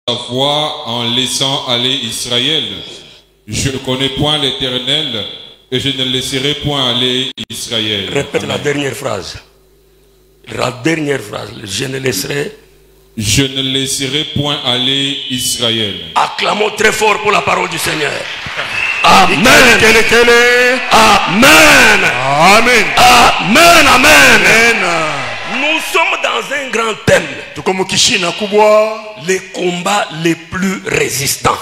ta voix en laissant aller Israël. Je ne connais point l'Éternel et je ne laisserai point aller Israël. Répète la dernière phrase. La dernière phrase. Je ne laisserai point aller Israël. Acclamons très fort pour la parole du Seigneur. Amen. Amen. Amen. Amen. Amen. Nous sommes dans un grand thème. Les combats les plus résistants.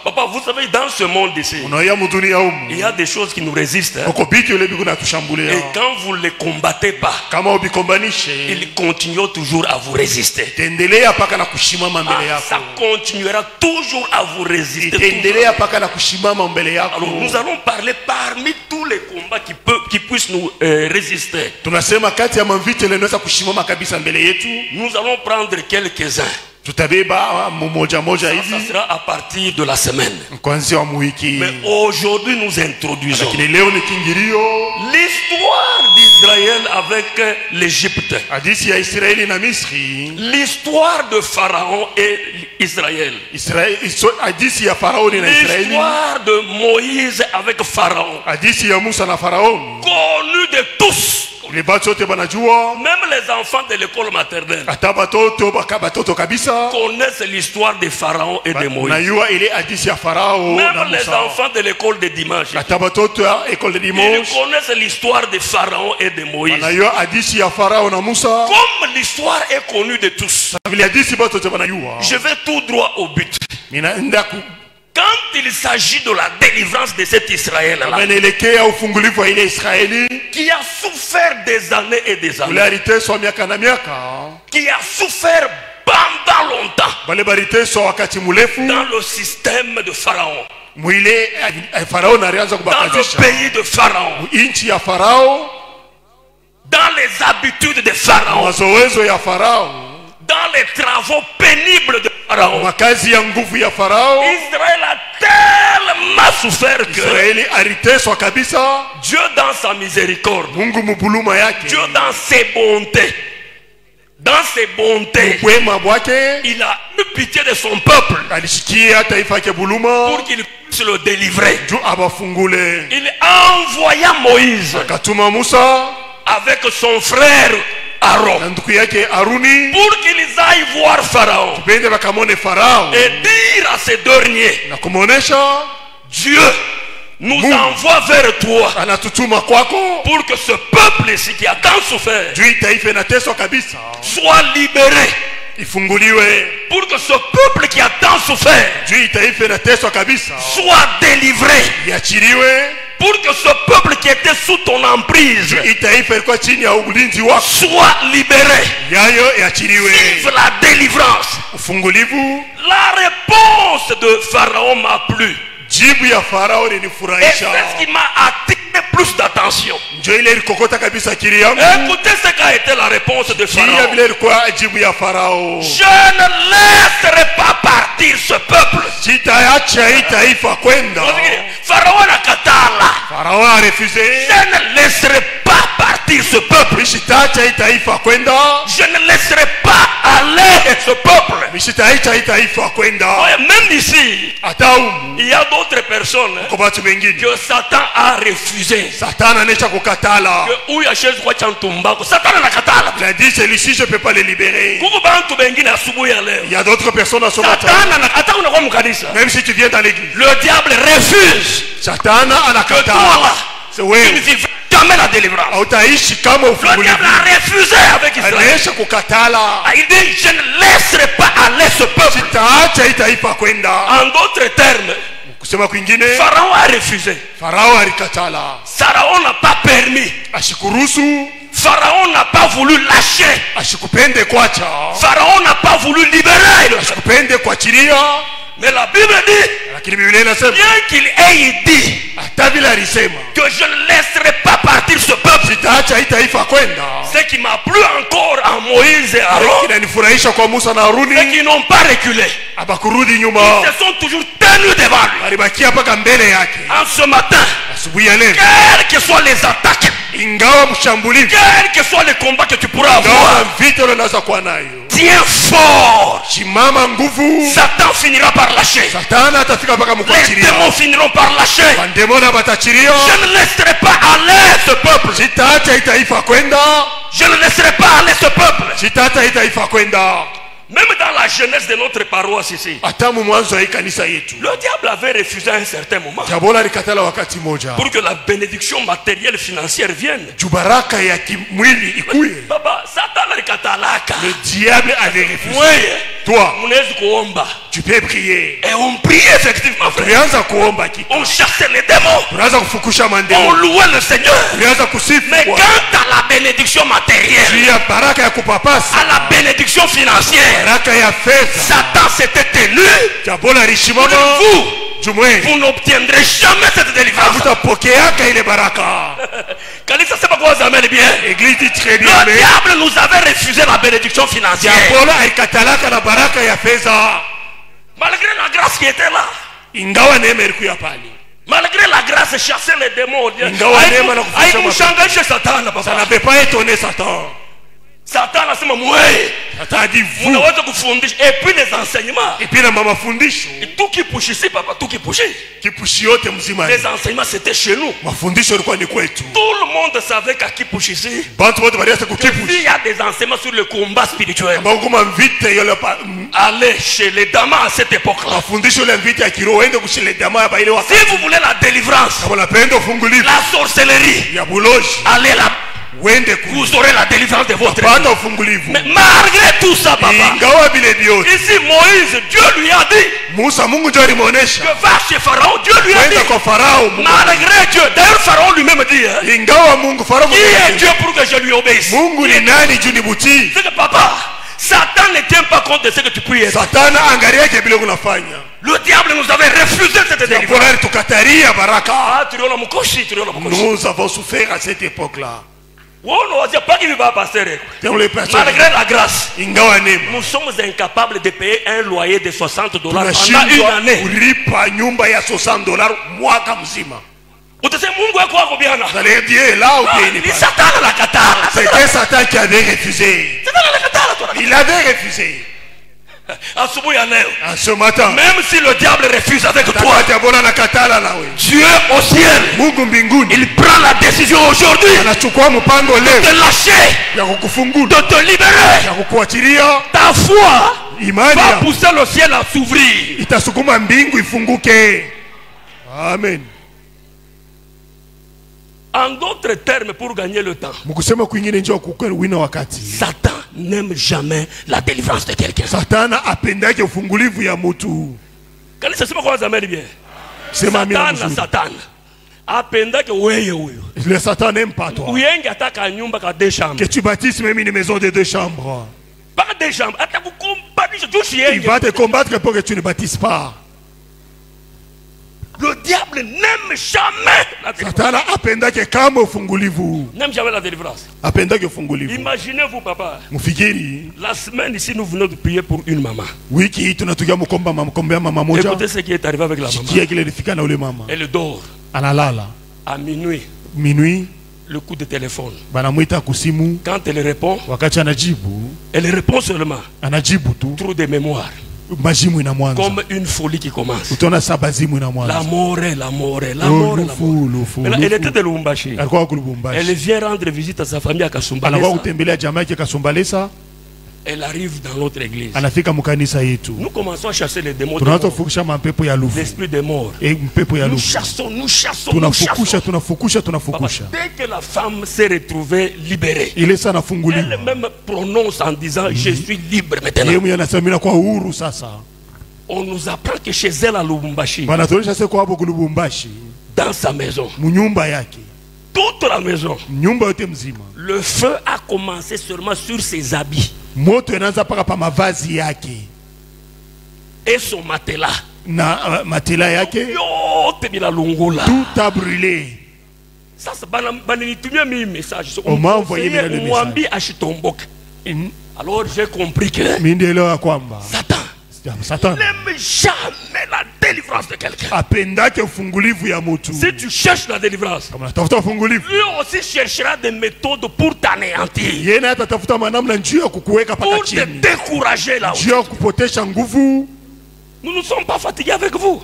Papa, vous savez, dans ce monde ici, il y a des choses qui nous résistent. Et quand vous ne les combattez pas, ils continuent toujours à vous résister. Ça continuera toujours à vous résister. Alors, nous allons parler parmi tous les combats qui puissent nous résister. Nous allons prendre quelques-uns. Ça sera à partir de la semaine. Mais aujourd'hui nous introduisons l'histoire d'Israël avec l'Égypte. L'histoire de Pharaon et Israël. L'histoire de Moïse avec Pharaon. Connu de tous. Même les enfants de l'école maternelle connaissent l'histoire de Pharaon et de Moïse. Même les enfants de l'école de dimanche, ils connaissent l'histoire de Pharaon et de Moïse. Comme l'histoire est connue de tous, je vais tout droit au but. Quand il s'agit de la délivrance de cet Israël-là, qui a souffert des années et des années, qui a souffert pendant longtemps dans le système de Pharaon, dans le pays de Pharaon, dans les habitudes de Pharaon, dans les travaux pénibles de Pharaon. Israël a tellement souffert que Dieu dans sa miséricorde, Dieu dans ses bontés, il a eu pitié de son peuple pour qu'il puisse le délivrer. Il envoya Moïse avec son frère Aaron pour qu'ils aillent voir Pharaon et dire à ces derniers, Dieu nous envoie vers toi pour que ce peuple ici qui a tant souffert soit libéré. Pour que ce peuple qui a tant souffert soit délivré. Pour que ce peuple qui était sous ton emprise soit libéré. Vive la délivrance. La réponse de Pharaon m'a plu. Et c'est ce qui m'a attiré plus d'attention. Écoutez ce qu'a été la réponse de Pharaon. Je ne laisserai pas partir ce peuple. Pharaon a refusé. Je ne laisserai pas partir ce peuple. Je ne laisserai pas aller ce peuple. Même ici, il y a d'autres personnes que Satan a refusé. Il a dit celui-ci je ne peux pas le libérer. Il y a d'autres personnes à son matin. Même si tu viens dans l'église, le diable refuse que toi tu ne vivras jamais la délivrance. Le diable a refusé avec Israël. Il dit je ne laisserai pas aller ce peuple. En d'autres termes, Pharaon a refusé. Pharaon n'a pas permis. Pharaon n'a pas voulu lâcher. Pharaon n'a pas voulu libérer. Mais la Bible dit, bien qu'il ait dit que je ne laisserai pas partir ce peuple, ce qui m'a plu encore à Moïse et Aaron, c'est qu'ils n'ont pas reculé. Ils se sont toujours tenus devant lui. En ce matin, quelles que soient les attaques, quels que soient les combats que tu pourras avoir, tiens fort Chimama nguvu. Satan finira par lâcher. Satana atafika mpaka Les mkuachilia. démons finiront par lâcher. Bandemona batachirio. Je ne laisserai pas aller ce peuple. Sitaacha itaifa kwenda. Je ne laisserai pas aller ce peuple. Sitaacha itaifa kwenda. Même dans la jeunesse de notre paroisse ici, Atamu mwanzo ya kanisa yetu. le diable avait refusé à un certain moment Jabola likatala wakati moja. pour que la bénédiction matérielle financière vienne. Jubaraka ya kimwili ikuye. Baba, Satan alikatalaka. Le diable avait refusé. Wewe, Toi, mnaweza kuomba. tu peux prier. Et on priait effectivement, frère. Tulianza kuomba kitu. On chassait les démons. Tunaanza kufukusha On mandemo. louait le Seigneur. Tulianza kusifu. Mais quant à la bénédiction matérielle, Juu ya baraka ya kupapasa. à la bénédiction financière, Baraka ya fedha. Satan s'était tenu. Jabola lishimama. Vous, Jumwe. vous n'obtiendrez jamais cette délivrance. Hutapokeaka ile baraka. Kanisa sema kwa zamani bien. Église dit très bien. Le diable nous avait refusé la bénédiction financière. Jabola alikatalaka na baraka ya fedha. Malgré la grâce qui était là. Ingawa neema ilikuwa pale. Malgré la grâce, chasser les démons. Ingawa neema na kufundisha Haimshangaishe Satan, papa. Ça n'avait pas étonné Satan. Satan anasema mwe. Satan a dit vous. Unaweza kufundisha. Et puis les enseignements. Et puis na mama fundisho. Tout qui pousse ici, papa, tout qui pousse. Kipushi yote mzima. Les enseignements c'était chez nous. Mafundisho yalikuwa ni kwetu. Tout le monde savait qu'à qui pousse ici. Bantu wote balianza kukipushi. Il y a des enseignements sur le combat spirituel. Mbona mvite yole pa. Allez chez les damas à cette époque-là. Mafundisho ya mvite ya kiroho ende kushile dama ba ile wakati. Si vous voulez la délivrance, Kama unapenda ufungulivu. la sorcellerie, Ya buloji. allez là. Wende Vous aurez la délivrance de votre vie. kupata ufungulivu. Mais malgré tout ça, papa, Ingawa bile biote. ici Moïse, Dieu lui a dit Musa Mungu ndio alimuonesha. que va chez Pharaon. Dieu lui a Wenda dit, kwa Farao Mungu. malgré Dieu. D'ailleurs, Pharaon lui-même dit, hein, Ingawa Mungu Farao qui est Dieu pour que je lui obéisse? Mungu ni nani juu ni butii? C'est que papa, Satan ne tient pas compte de ce que tu peux être. Satana angalia yake bila unafanya. Le diable nous avait refusé cette délivrance. Bora tukataria baraka. Ah, tuliona mkoshi, tuliona mkoshi. Nous avons souffert à cette époque-là. On ne dit pas qu'il ne va passer. Dans les personnes. Malgré la grâce, Ingawa neema. nous sommes incapables de payer un loyer de $60 pendant une Tunashindwa année. kulipa nyumba ya $60 mwaka mzima. Utasema Mungu wako wako biana. Vous allez dire là ou bien Ni pas. Satan anakataa. C'était Satan qui avait refusé. Satan anakataa toi. Il avait refusé. Asubuhi ya leo. En ce matin. Même si le diable refuse avec toi, Takati abona nakatala nawe. Dieu au ciel, Mungu mbinguni. il prend la décision aujourd'hui Anachukua mpango de leo te lâcher, ya kukufungula, de te libérer. ya kukuachilia. Ta foi Imani va ya pousser le ciel à s'ouvrir. itasukuma mbingu ifunguke. Amen. En d'autres termes, pour gagner le temps, Mkusema kwingine njoo kukweli wina wakati. Satan n'aime jamais la délivrance de quelqu'un. Satana apendake ufungulivu ya mtu. Kanisa sema kwa zamani bien. Sema mimi Satan na na mzuri. Satan apendake wewe huyo. Le Satan n'aime pas toi. Uyenge ataka nyumba ka deux chambres. Que tu bâtisses même une maison de 2 chambres. Pas deux chambres, atakukombanisha tu Il va te combattre pour que tu ne bâtisses pas. Le diable n'aime jamais la délivrance. Satana apendake kama ufungulivu. N'aime jamais la délivrance. Apendake ufungulivu. Imaginez-vous, papa. Mfikiri La semaine ici, nous venons de prier pour une maman. wiki hii tunatukia mkomba mama moja. Écoutez ce qui est arrivé avec la maman. Kia kile ilifika na ule mama. Elle dort Analala. à minuit. Minuit Le coup de téléphone. banamwita kusimu. Quand elle répond, Wakati anajibu, elle répond seulement. anajibu tu. Trop de mémoire. Majimu inamwanza. Comme une folie qui commence. Utaona sabazimu inamwanza. La mort, la mort, la mort, la mort. Mais là, elle était de Lubumbashi. Alikuwa kulubumbashi. Elle vient rendre visite à sa famille à Anakuwa Kasumbalesa. kutembelea jamaa yake Kasumbalesa. Elle arrive dans notre église. Anafika mkanisa yetu. Nous commençons à chasser les démons. Tunaanza kufukisha mapepo ya lufu. L'esprit des morts. Mpepo ya Nous lufu. chassons, nous chassons, nous Tunafukisha, chassons. tunafukisha, Papa, tunafukisha. dès que la femme s'est retrouvée libérée, Ile sana nafunguliwa. elle même prononce en disant je suis libre maintenant. Yeye mwenyewe anasema mimi nakuwa huru sasa. On nous apprend que chez elle à Lubumbashi, Banatuonyesha sasa kwa hapo kulubumbashi. dans sa maison, Mnyumba yake. toute la maison, Nyumba yote mzima. le feu a commencé seulement sur ses habits Moto inaanza paka pa mavazi yake. et son matelas. Na matela yake. Yote bila lungula. Tout a brûlé. Sasa bananitumia mimi message. On m'a envoyé le message. Mwambi ashitomboke. Alors j'ai compris que Mimi ndio ya kwamba Satan Satan n'aime jamais la délivrance de quelqu'un. Si tu cherches la délivrance, lui aussi cherchera des méthodes pour t'anéantir, pour te décourager là-haut. Nous ne sommes pas fatigués avec vous.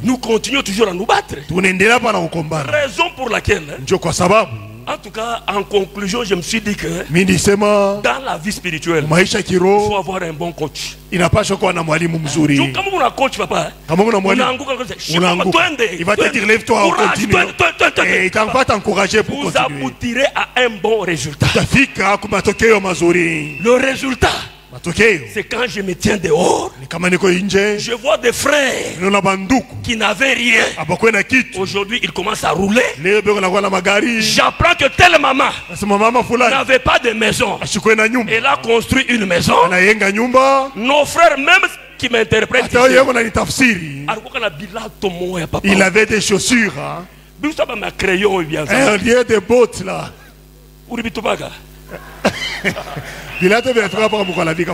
Nous continuons toujours à nous battre. Raison pour laquelle, en tout cas, en conclusion, je me suis dit que dans la vie spirituelle, il faut avoir un bon coach. Il coach, papa. Il va te dire lève-toi, va t'encourager pour continuer. Vous aboutirez à un bon résultat. Le résultat, c'est quand je me tiens dehors, je vois des frères qui n'avaient rien. Aujourd'hui, ils commencent à rouler. J'apprends que telle maman n'avait pas de maison. Elle a construit une maison. Nos frères, même qui m'interprètent, il avait des chaussures. Un lieu de bottes là.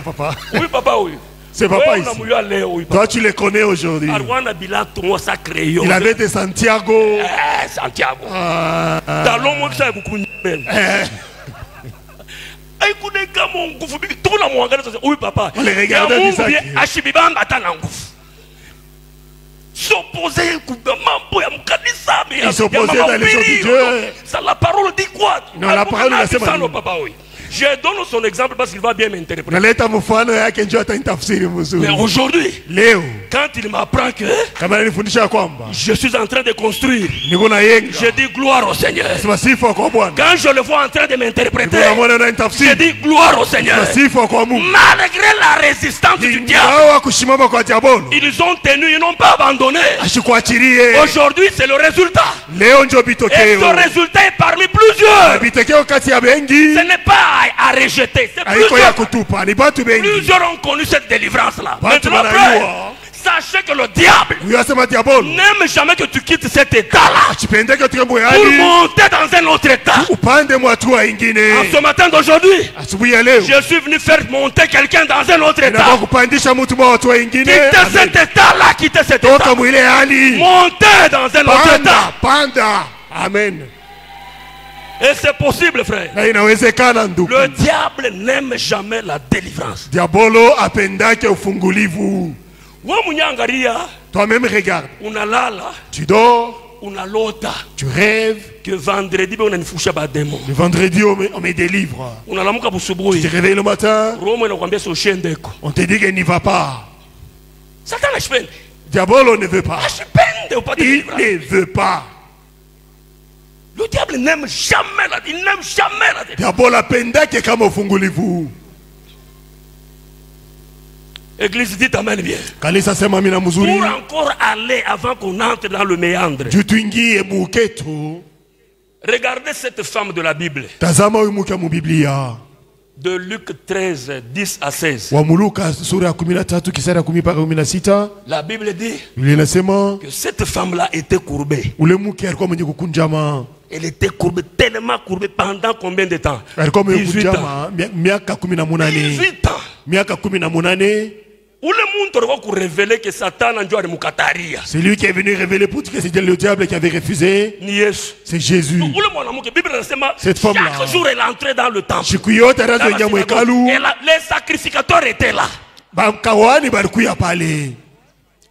Papa. Oui, papa, oui. C'est papa ici. Toi, tu les connais aujourd'hui. Il avait des Santiago. Santiago. Oui, papa. On les regardait. S'opposer ils s'opposaient dans les jours de Dieu. Ça, la parole dit quoi? Non, la parole dit ça, papa, oui. Je donne son exemple parce qu'il va bien m'interpréter. Mais aujourd'hui, quand il m'apprend que je suis en train de construire, je dis gloire au Seigneur. Quand je le vois en train de m'interpréter, je dis gloire au Seigneur. Malgré la résistance du diable, ils ont tenu, ils n'ont pas abandonné. Aujourd'hui, c'est le résultat. Et ce résultat est parmi plusieurs. Ce n'est pas à rejeter. Plusieurs ont connu cette délivrance-là. Maintenant, frère, sachez que le diable n'aime jamais que tu quittes cet état-là pour monter dans un autre état. En ce matin d'aujourd'hui, je suis venu faire monter quelqu'un dans un autre état. Quitter cet état-là, quitter cet état. Monter dans un autre état. Amen. Et c'est possible, frère. Le diable n'aime jamais la délivrance. Diabolo apendake ufungulivu. Toi-même regarde. Unalala. Tu dors. Unalota. Tu rêves. Que vendredi on a une fouche à démon. Le vendredi on me délivre. Tu te réveilles le matin. On te dit qu'il n'y va pas. Satan Diabolo ne veut pas. Il ne veut pas. Le diable n'aime jamais la délivrance. Il n'aime jamais la délivrance. Diabolo apendake kama ufungulivu. Église, dites amen bien. Pour encore aller avant qu'on entre dans le méandre. Regardez cette femme de la Bible. De Luc 13, 10 à 16. La Bible dit que cette femme-là était courbée. Elle était courbée, tellement courbée pendant combien de temps? 18 ans. 18 ans. Où le monde va révéler que Satan a joué à c'est lui qui est venu révéler pour dire que c'était le diable qui avait refusé. C'est Jésus. Cette femme-là. Chaque jour elle entrait dans le temple. Les sacrificateurs étaient là.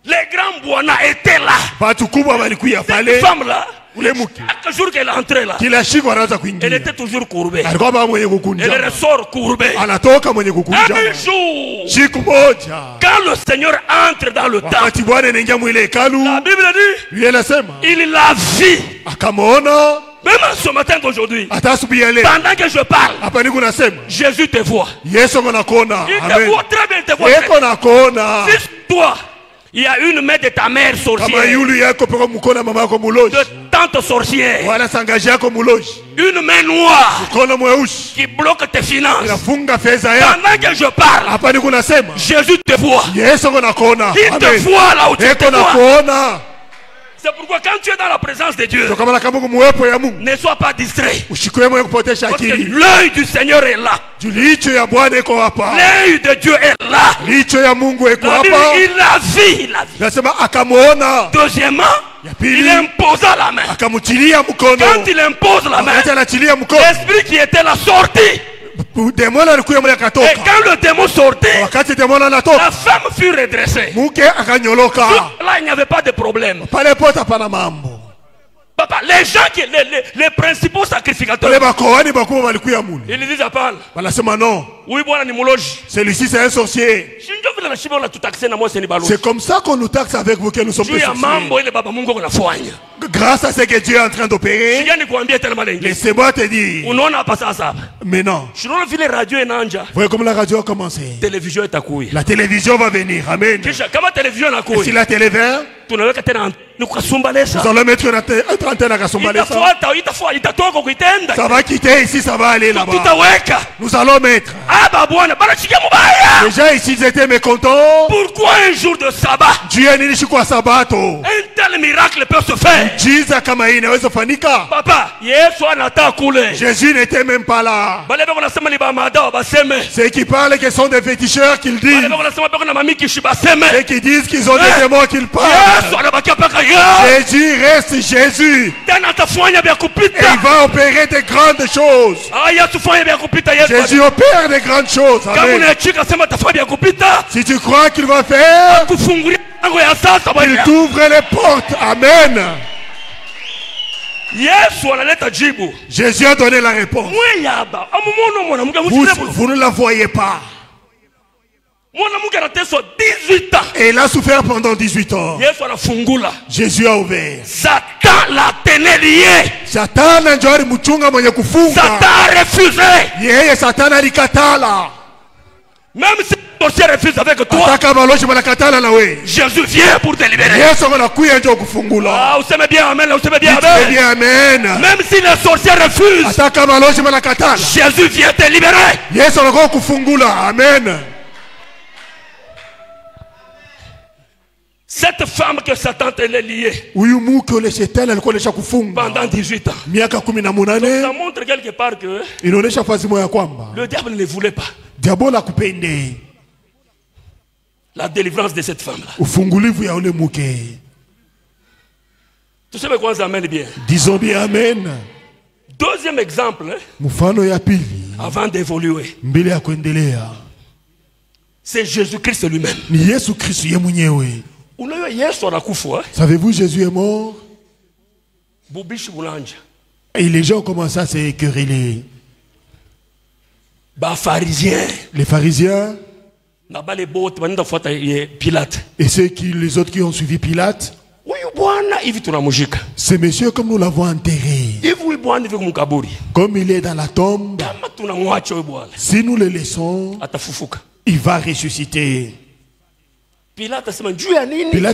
Les grands boana étaient là. Cette femme-là, chaque jour qu'elle entrait là, elle était toujours courbée. Elle ressort courbée. Un jour, quand le Seigneur entre dans le temple, la Bible dit, il la vit. Même ce matin d'aujourd'hui, pendant que je parle, Jésus te voit. Il te voit très bien, il te voit. Si toi, il y a une main de ta mère sorcière, de tante sorcière, une main noire qui bloque tes finances. Pendant que je parle, Jésus te voit. Il te voit là où tu te vois. C'est C'est pourquoi quand tu es dans la présence de Dieu, ne sois pas distrait. Parce que l'œil du Seigneur est là. L'œil de Dieu est là. Il l'a vu. Deuxièmement, il imposa la main. Quand il impose la main, l'esprit qui était là sortit. Et quand le démon sortait, la femme fut redressée. Là, il n'y avait pas de problème. Papa, les gens les principaux sacrificateurs, ils disent à Paul, oui, celui-ci c'est un sorcier. C'est comme ça qu'on nous taxe avec vous que nous sommes des sorciers. Grâce à ce que Dieu est en train d'opérer, laissez-moi te dire. Mais non. Vous voyez comme la radio a commencé. La télévision va venir. Amen. Et si la télé vient, nous allons mettre une antenne à Kasumbalesa. Ça va quitter ici, ça va aller là-bas. Nous allons mettre. Les gens ici ils étaient mécontents. Pourquoi un jour de sabbat un tel miracle peut se faire? Papa, Jésus n'était même pas là. Ceux qui parlent que sont des féticheurs qu'ils disent. Ceux qui disent qu'ils ont des démons qu'ils parlent. Jésus reste Jésus. Et il va opérer de grandes choses. Jésus opère de grandes choses. Amen. Si tu crois qu'il va faire, il t'ouvre les portes. Amen. Jésus a donné la réponse. Vous ne la voyez pas. Et il a souffert pendant 18 ans. Jésus a ouvert. Satan l'a tenu lié. Satan a refusé. Satan a même si le sorcier refuse avec toi, Jésus vient pour te libérer. Ah, vous savez bien, amen, vous savez bien, amen. Même si le sorcier refuse, Jésus vient te libérer. Amen. Cette femme que Satan te l'a liée pendant 18 ans, ça montre quelque part que le diable ne voulait pas la délivrance de cette femme-là. Tu sais quoi, ça amène bien. Disons bien amen. Deuxième exemple, avant d'évoluer, c'est Jésus-Christ lui-même. Savez-vous, Jésus est mort. Et les gens commencent à se quereller. Les pharisiens et les autres qui ont suivi Pilate. C'est monsieur comme nous l'avons enterré. Comme il est dans la tombe, si nous le laissons, il va ressusciter. Pilate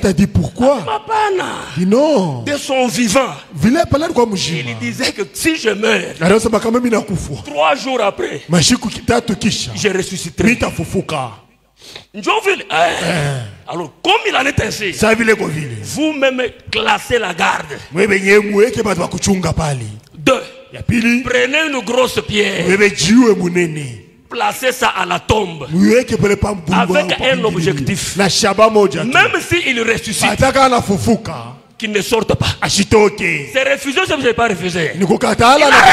a dit pourquoi? Il dit non. De son vivant, il disait que si je meurs, 3 jours après, je ressusciterai. Alors, comme il en est ainsi, vous-même classez la garde. 2. Prenez une grosse pierre, placez ça à la tombe avec un objectif. Même s'il ressuscite, qu'il ne sorte pas. C'est refusé, ça ne vous avez pas refusé. Il a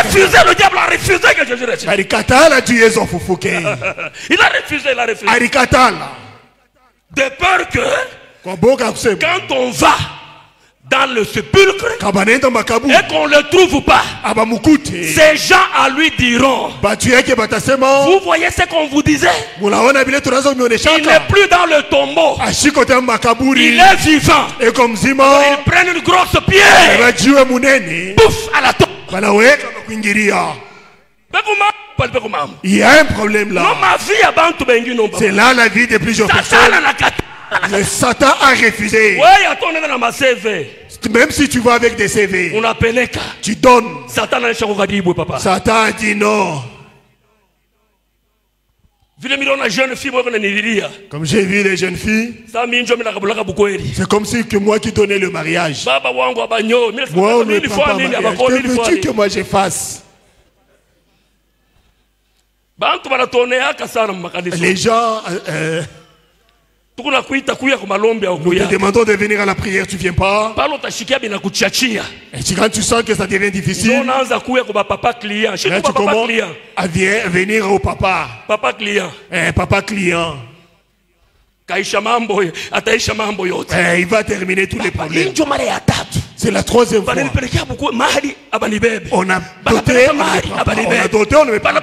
refusé, le diable a refusé que Jésus ressuscite. Il a refusé. De peur que quand on va dans le sépulcre et qu'on ne le trouve pas, ces gens à lui diront, vous voyez ce qu'on vous disait, il n'est plus dans le tombeau, il est vivant. Alors ils prennent une grosse pierre, pouf, à la tombe. Il y a un problème là. C'est là la vie de plusieurs personnes. Le Satan a refusé. Même si tu vas avec des CV, tu donnes. Satan a dit non. Comme j'ai vu les jeunes filles, c'est comme si que moi qui donnais le mariage. Moi, on ne prend pas mariage. Que veux-tu que moi je fasse? Les gens... nous te demandons de venir à la prière, tu viens pas. Et quand tu sens que ça devient difficile, là tu commences à venir au papa. Papa client. Papa client. Il va terminer tous les problèmes. C'est la troisième fois. On a doté, on ne veut pas. On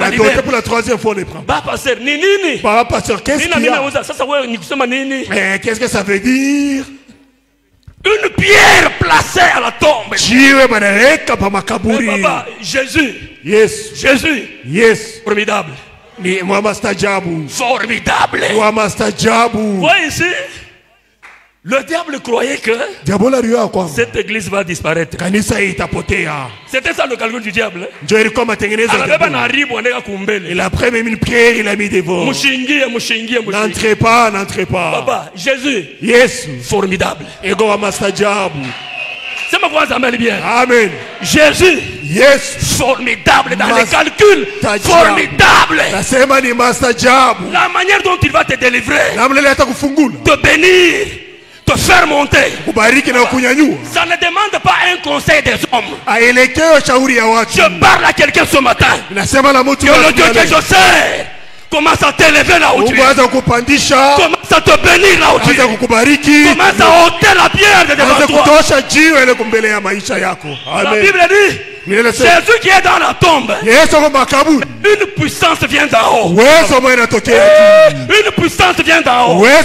a doté pour la troisième fois, on ne prend pas. Papa pasteur, qu'est-ce qu'il y a? Qu'est-ce que ça veut dire? Une pierre placée à la tombe. Jésus. Yes. Jésus. Yes. Formidable. Formidable. Voyez ici, le diable croyait que cette église va disparaître. C'était ça le calcul du diable. Il a pris même une prière, il a mis devant. N'entrez pas, n'entrez pas. Papa, Jésus. Yes. Formidable. C'est ma voix, amen bien. Amen. Jésus. Yes. Formidable dans les calculs. Formidable. La manière dont il va te délivrer. Te bénir. Te faire monter. Ça ne demande pas un conseil des hommes. Je parle à quelqu'un ce matin. Que le Dieu que je sais commence à t'élever là où tu es. Commence à te bénir là où tu es. Commence à ôter la pierre de devant toi. La Bible dit, Jésus qui est dans la tombe, une puissance vient d'en haut. Une puissance vient d'en haut. La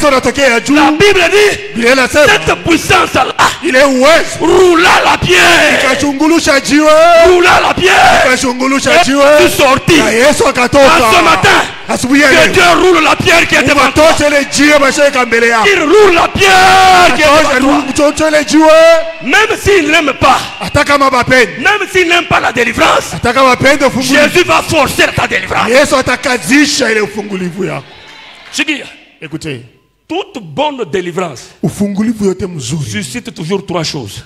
Bible dit, cette puissance-là roula la pierre. Roula la pierre. Et tu sortis. En ce matin, que Dieu roule la pierre qui est devant toi. Il roule la pierre qui est devant toi. Même s'il n'aime pas, même s'il n'aime pas la délivrance, Jésus va forcer ta délivrance. Écoutez, toute bonne délivrance suscite toujours trois choses.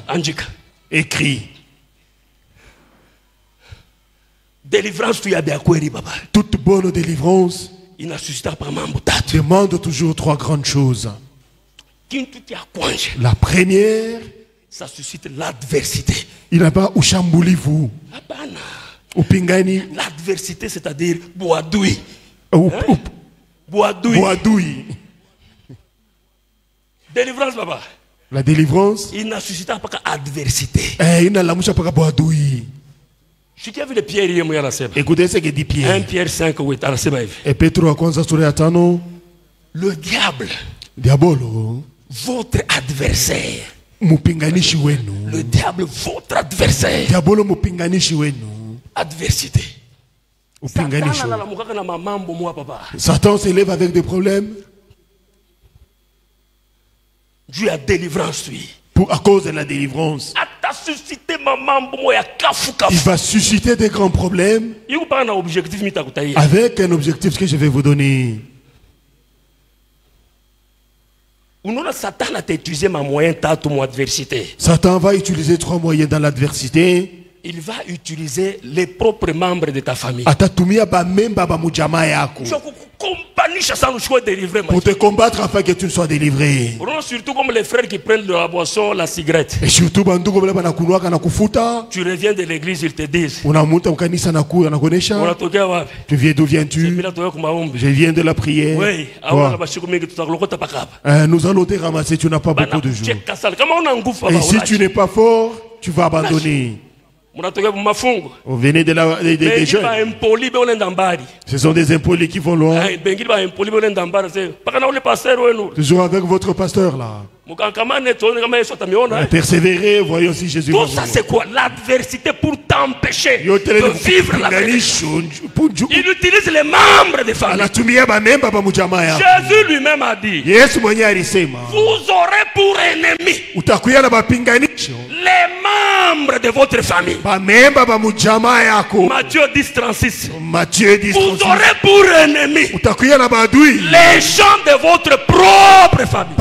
Andika. Écrit. Délivrance tu as bien quoi, papa. Toute bonne délivrance demande toujours trois grandes choses. La première, ça suscite l'adversité. Il n'a pas où chamboulez-vous. L'adversité, c'est-à-dire boadoui. Boadoui. Délivrance, papa. La délivrance. Il n'a suscité pas qu'adversité. Il n'a pas boadoui. Écoutez ce que dit Pierre. 1 Pierre 5, 8. Et Petro a kwanza sura ya 5. Le diable, Diabolo, votre adversaire. Mupinganishi wenu. Le diable, votre adversaire. Diabolo mupinganishi wenu. Adversité. Upinganishi. Satan s'élève avec des problèmes. Dieu a délivrance, lui. À cause de la délivrance, il va susciter des grands problèmes avec un objectif que je vais vous donner. Satan va utiliser trois moyens dans l'adversité. Il va utiliser les propres membres de ta famille. Pour te combattre afin que tu sois délivré. Surtout comme les frères qui prennent de la boisson, la cigarette. Et surtout, tu reviens de l'église, ils te disent. Tu viens d'où viens-tu? Je viens de la prière. Oui. Nous allons te ramasser, tu n'as pas beaucoup de jours. Et si tu n'es pas fort, tu vas abandonner. Vous venez des jeunes. Ce sont des impolis qui vont loin. Toujours avec votre pasteur là. Persévérez, voyons si Jésus va vous. Tout ça c'est quoi? L'adversité pour t'empêcher de vivre la vérité. Il utilise les membres des familles. Jésus lui-même a dit, vous aurez pour ennemi les membres de votre famille. Matthieu 10:36. Vous aurez pour ennemi les gens de votre propre famille.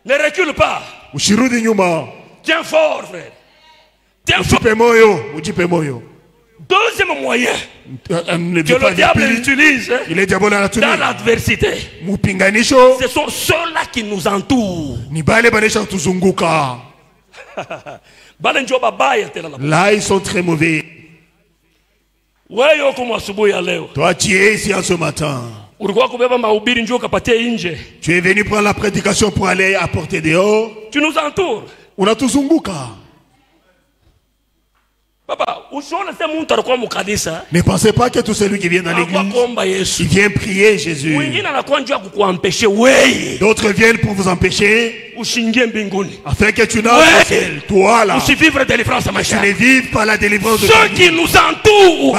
Ne recule pas. Tiens fort, frère. Tiens fort. Deuxième moyen que le diable utilise dans l'adversité, ce sont ceux-là qui nous entourent. Là, ils sont très mauvais. Toi, tu es ici en ce matin. Tu es venu prendre la prédication pour aller apporter dehors. Tu nous entoures. Papa, ne pensez pas que tout celui qui vient dans l'église, il vient prier Jésus. D'autres viennent pour vous empêcher afin que tu n'as toi là, tu ne vives pas la délivrance de ceux qui nous entourent.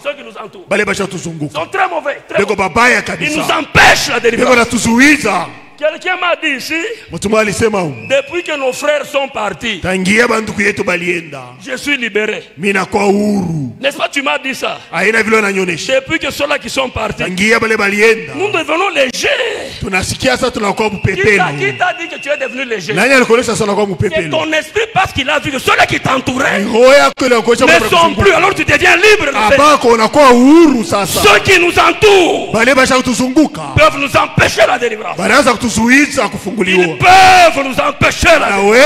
Ceux qui nous entourent sont très mauvais. Très mauvais. Ils nous empêchent la délivrance. Quelqu'un m'a dit ici, depuis que nos frères sont partis, je suis libéré. N'est-ce pas, tu m'as dit ça? Depuis que ceux-là qui sont partis, nous devenons légers. Qui t'a dit que tu es devenu léger? C'est ton esprit parce qu'il a vu que ceux-là qui t'entouraient ne sont plus. Alors tu deviens libre. Ceux qui nous entourent peuvent nous empêcher la délivrance. Ils peuvent nous empêcher la délivrance.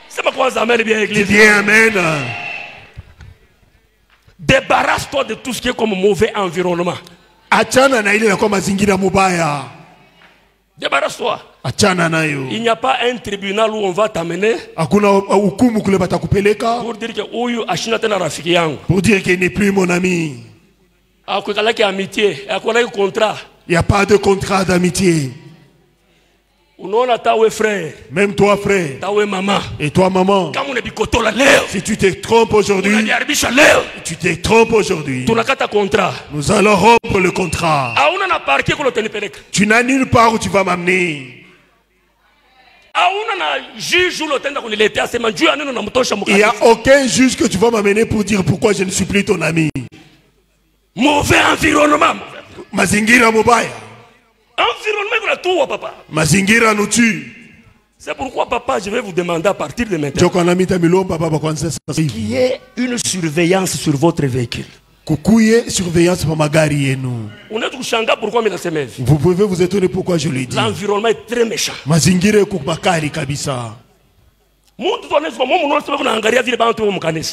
C'est pas quoi ça amène bien l'église. Débarrasse-toi de tout ce qui est comme mauvais environnement. Débarrasse-toi. Il n'y a pas un tribunal où on va t'amener pour dire qu'il n'est plus mon ami. Il n'y a pas de contrat d'amitié. Même toi, frère. Et toi, maman. Si tu te trompes aujourd'hui, nous allons rompre le contrat. Tu n'as nulle part où tu vas m'amener. Il n'y a aucun juge que tu vas m'amener pour dire pourquoi je ne suis plus ton ami. Mauvais environnement. Mazingira mubaya. Environnement, papa. Mazingira nous tue. C'est pourquoi, papa, je vais vous demander à partir de maintenant qu'il y ait une surveillance sur votre véhicule. Vous pouvez vous étonner pourquoi je l'ai dit. L'environnement est très méchant.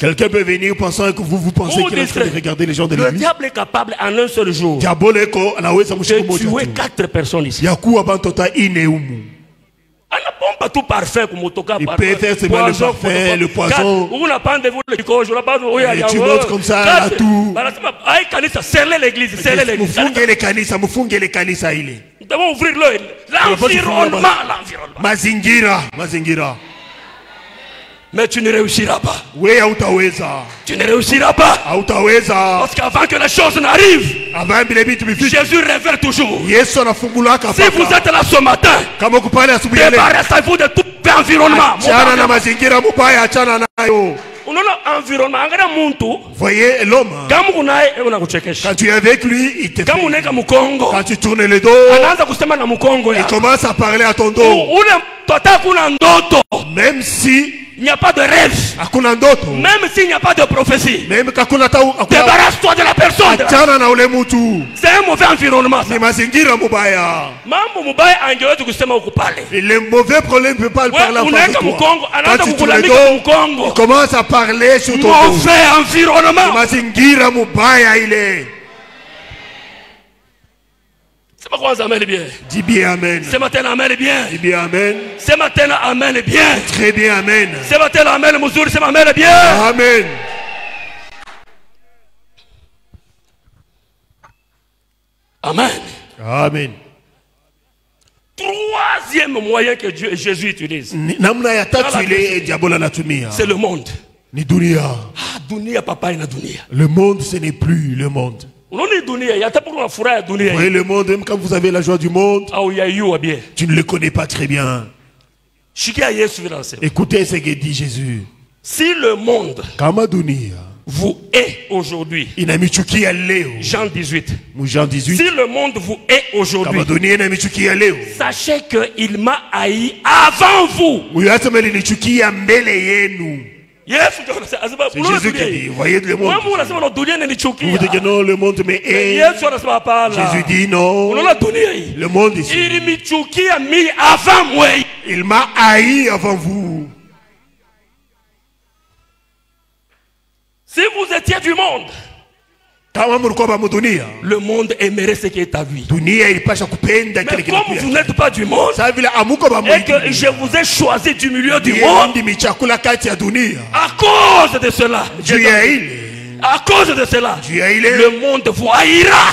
Quelqu'un peut venir pensant que vous pensez qu'il est en train de regarder les gens de l'église. Le diable est capable en un seul jour de tuer 4 personnes ici. Il peut faire seulement le parfum, le poison. Et tu montres comme ça à tout. Nous devons ouvrir l'œil. L'environnement. Mazingira. Mais tu ne réussiras pas. Tu ne réussiras pas. Parce qu'avant que les choses n'arrivent, Jésus révèle toujours. Si vous êtes là ce matin, débarrassez-vous de tout environnement. Voyez l'homme. Quand tu es avec lui, il te fait. Quand tu tournes le dos, il commence à parler à ton dos. Même si il n'y a pas de rêve, même s'il n'y a pas de prophétie, débarrasse-toi de la personne. C'est un mauvais environnement. Le mauvais problème ne peut pas le parler en face de toi. Quand tu tournes le dos, il commence à parler sur ton dos. Mauvais environnement. C'est pas quoi ça amène bien. Dis bien amen. Ce matin amène bien. Dis bien amen. Ce matin amène bien. Très bien amen. Ce matin amène Mouzouri, ce matin bien. Amen. Amen. Amen. Troisième moyen que Jésus utilise, c'est le monde. Ni dunia. Ah, dunia, papa, il a dunia. Le monde, ce n'est plus le monde. Voyez le monde, même quand vous avez la joie du monde, tu ne le connais pas très bien. Écoutez ce que dit Jésus. Si le monde vous hait aujourd'hui, Jean 18. Si le monde vous hait aujourd'hui, sachez qu'il m'a haï avant vous. C'est Jésus qui dit, voyez le monde. Vous dites que non, le monde me hait. Jésus dit non, le monde ici. Il m'a haï avant vous. Si vous étiez du monde, le monde aimerait ce qui est à lui. Mais comme vous n'êtes pas du monde, et que je vous ai choisi du milieu du monde, à cause de cela, le monde vous haïra.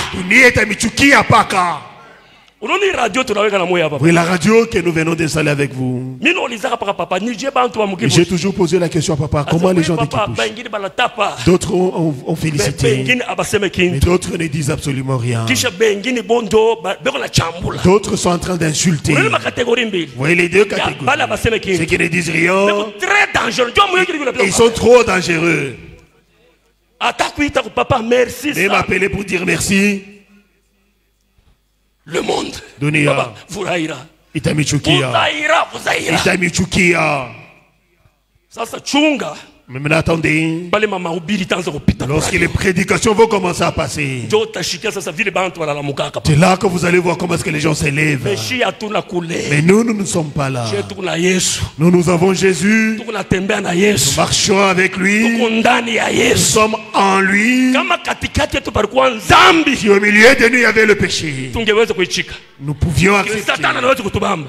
Oui, la radio que nous venons d'installer avec vous. J'ai toujours posé la question à papa, comment les gens t'écoutent? D'autres ont félicité, mais d'autres ne disent absolument rien. D'autres sont en train d'insulter. Vous voyez les deux catégories. Ceux qui ne disent rien, ils sont trop dangereux. Et m'appeler pour dire merci. Le monde vous haïra. Sasa chunga. Mais maintenant attendez, lorsque les prédications vont commencer à passer, c'est là que vous allez voir comment est-ce que les gens s'élèvent. Mais nous ne sommes pas là. Nous avons Jésus. Nous marchons avec lui. Nous sommes en lui. Si au milieu de nous il y avait le péché, nous pouvions accepter.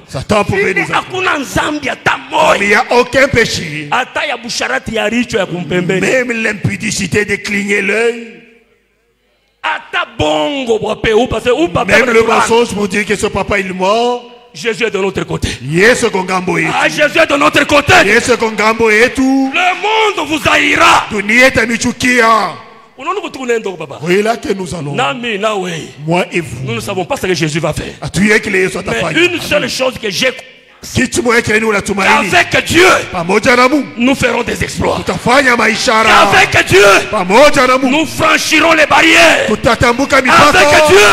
Satan pouvait nous accepter. Mais il n'y a aucun péché. Même l'impudicité de cligner l'œil. Même le mensonge pour dire que ce papa il mort. Jésus est de notre côté. Jésus est de notre côté. Le monde vous haïra. Voyez là que nous allons. Moi et vous. Nous ne savons pas ce que Jésus va faire. Mais une seule chose que j'ai, avec Dieu, nous ferons des exploits. Avec Dieu, nous franchirons les barrières. Avec Dieu,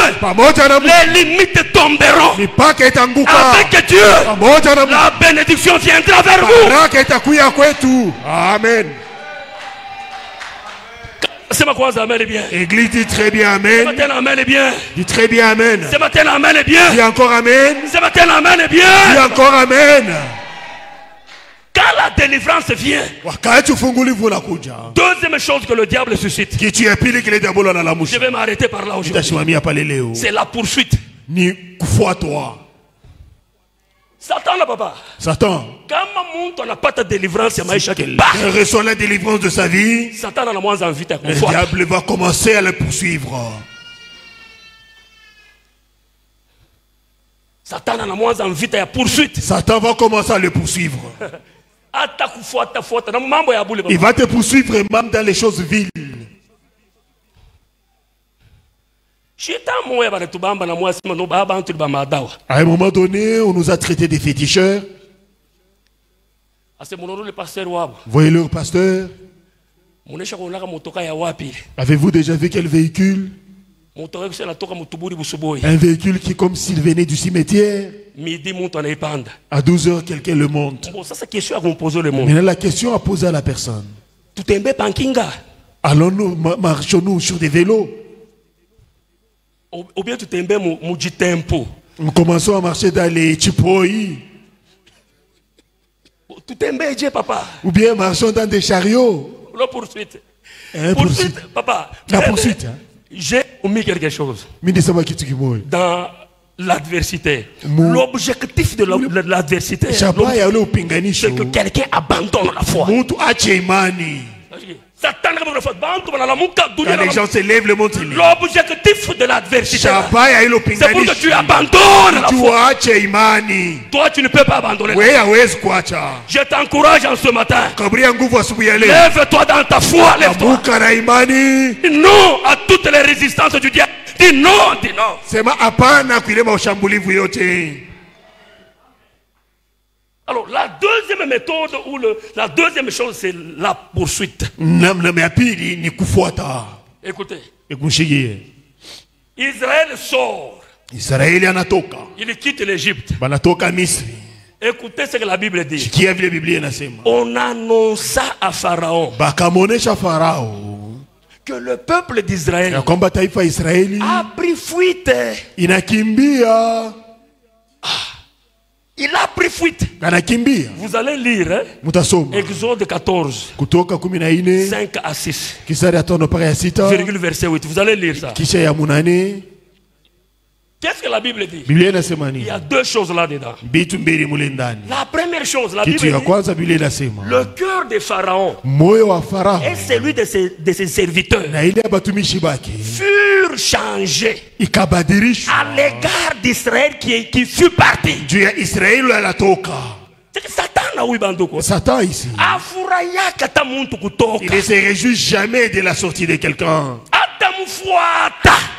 les limites tomberont. Avec Dieu, la bénédiction viendra vers vous. Amen. C'est ma croix, amen et bien. Église dit très bien amen. Ce matin, amen et bien. Dit très bien amen. Ce matin, amen et bien. Dis encore amen. Ce matin, amen et bien. Dis encore amen. Quand la délivrance vient, deuxième chose que le diable suscite, je vais m'arrêter par là aujourd'hui. C'est la poursuite. Satan là, papa. Satan. Quand on n'a pas ta délivrance, il reçoit la délivrance de sa vie. Satan a moins envie de le diable va commencer à le poursuivre. Satan a moins envie de poursuite. Satan va commencer à le poursuivre. Il va te poursuivre même dans les choses viles. À un moment donné, on nous a traités des féticheurs. Voyez le pasteur. Avez-vous déjà vu quel véhicule? Un véhicule qui est comme s'il venait du cimetière. À 12h, quelqu'un le monte. Mais la question à poser à la personne. Allons-nous, marchons-nous sur des vélos? Nous commençons à marcher dans les chipoi. Ou bien marchons dans des chariots. La poursuite. Papa. La poursuite. J'ai omis quelque chose. Dans l'adversité. L'objectif de l'adversité, c'est que quelqu'un abandonne la foi. Quand les gens s'élèvent, le monde s'élève. L'objectif de l'adversité, c'est pour que tu abandonnes la foi. Toi, tu ne peux pas abandonner. Je t'encourage en ce matin. Lève-toi dans ta foi. Lève-toi. Dis non à toutes les résistances du diable. Dis non, dis non. Alors, la deuxième méthode ou la deuxième chose, c'est la poursuite. Écoutez. Israël sort. Il quitte l'Égypte. Écoutez ce que la Bible dit. On annonça à Pharaon que le peuple d'Israël a pris fuite. Il a pris fuite. Vous allez lire Exode 14, 5 à 6, virgule verset 8. Vous allez lire ça. Qu'est-ce que la Bible dit? Il y a deux choses là-dedans. La première chose, la Bible dit, le cœur de Pharaon et celui de ses serviteurs furent changés à l'égard d'Israël qui fut parti. C'est que Satan ici, il ne se réjouit jamais de la sortie de quelqu'un.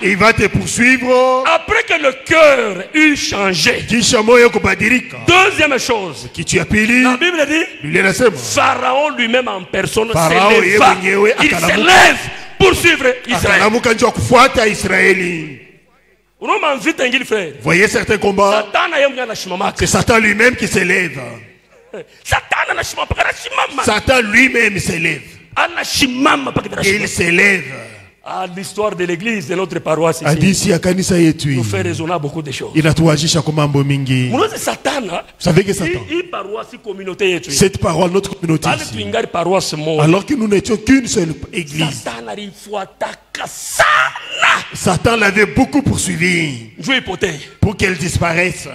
Il va te poursuivre. Après que le cœur eut changé. Deuxième chose, la Bible dit, Pharaon lui-même en personne s'élève. Il s'élève pour suivre Israël. Voyez certains combats, c'est Satan lui-même qui s'élève. Satan lui-même s'élève. Il s'élève. À l'histoire de l'église de notre paroisse ici, nous fait raisonner beaucoup de choses. Vous savez que Satan, cette parole, notre communauté ici, alors que nous n'étions qu'une seule église, Satan l'avait beaucoup poursuivi pour qu'elle disparaisse.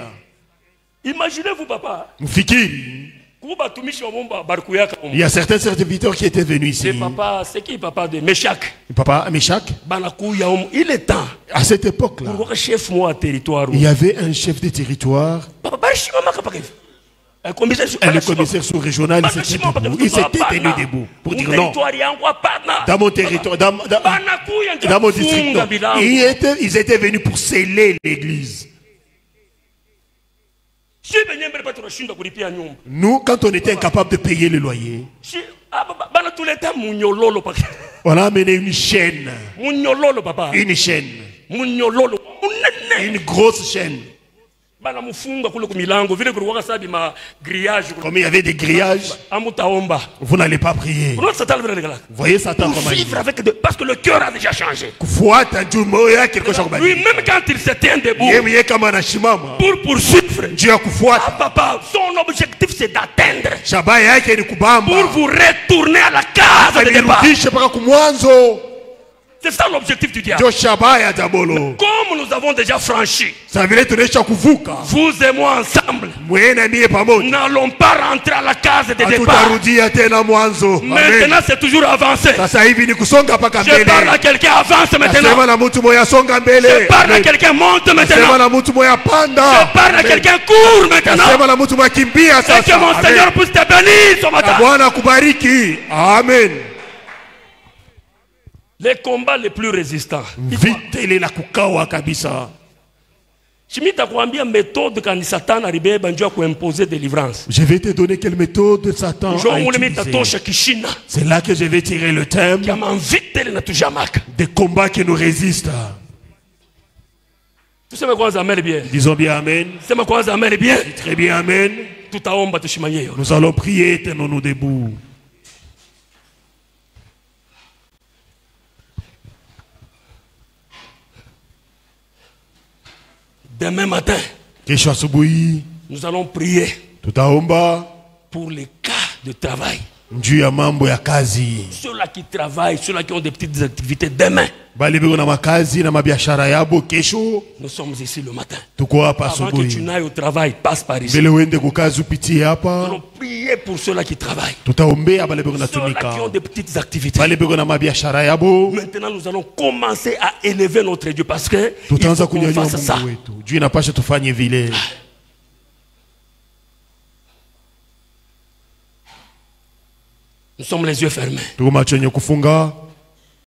Imaginez-vous, papa. Il y a certains serviteurs qui étaient venus ici. C'est qui papa de Meshach? Papa Meshach. Il est temps. À cette époque-là, il y avait un chef de territoire. Le commissaire sous-régional, il s'était tenu debout pour dire non. Dans mon territoire, dans mon district, non. Ils étaient venus pour sceller l'église. Nous, quand on était incapable de payer le loyer, on a amené une chaîne. Une chaîne. Une grosse chaîne. Comme il y avait des grillages, vous n'allez pas prier. Voyez Satan comment il est. Parce que le cœur a déjà changé. Lui-même quand il se tient debout pour poursuivre, papa, son objectif c'est d'atteindre. Pour vous retourner à la case de départ. C'est ça l'objectif du diable. Comme nous avons déjà franchi, vous et moi ensemble, n'allons pas rentrer à la case de départ. Maintenant c'est toujours avancé. Je parle à quelqu'un, avance maintenant. Je parle à quelqu'un, monte maintenant. Je parle à quelqu'un, court maintenant. Et que mon Seigneur puisse te bénir ce matin. Amen. Les combats les plus résistants. Je vais te donner quelle méthode de Satan a utilisé. C'est là que je vais tirer le thème des combats qui nous résistent. Disons bien Amen. Très bien Amen. Nous allons prier, tenons-nous debout. Demain matin, nous allons prier pour les cas de travail. Ceux-là qui travaillent, ceux-là qui ont des petites activités demain. Nous sommes ici le matin. Avant que tu n'ailles au travail, passe par ici. Nous allons prier pour ceux-là qui travaillent. Ceux-là qui ont des petites activités. Maintenant, nous allons commencer à élever notre Dieu parce que il faut qu'on fasse ça. Nous sommes les yeux fermés.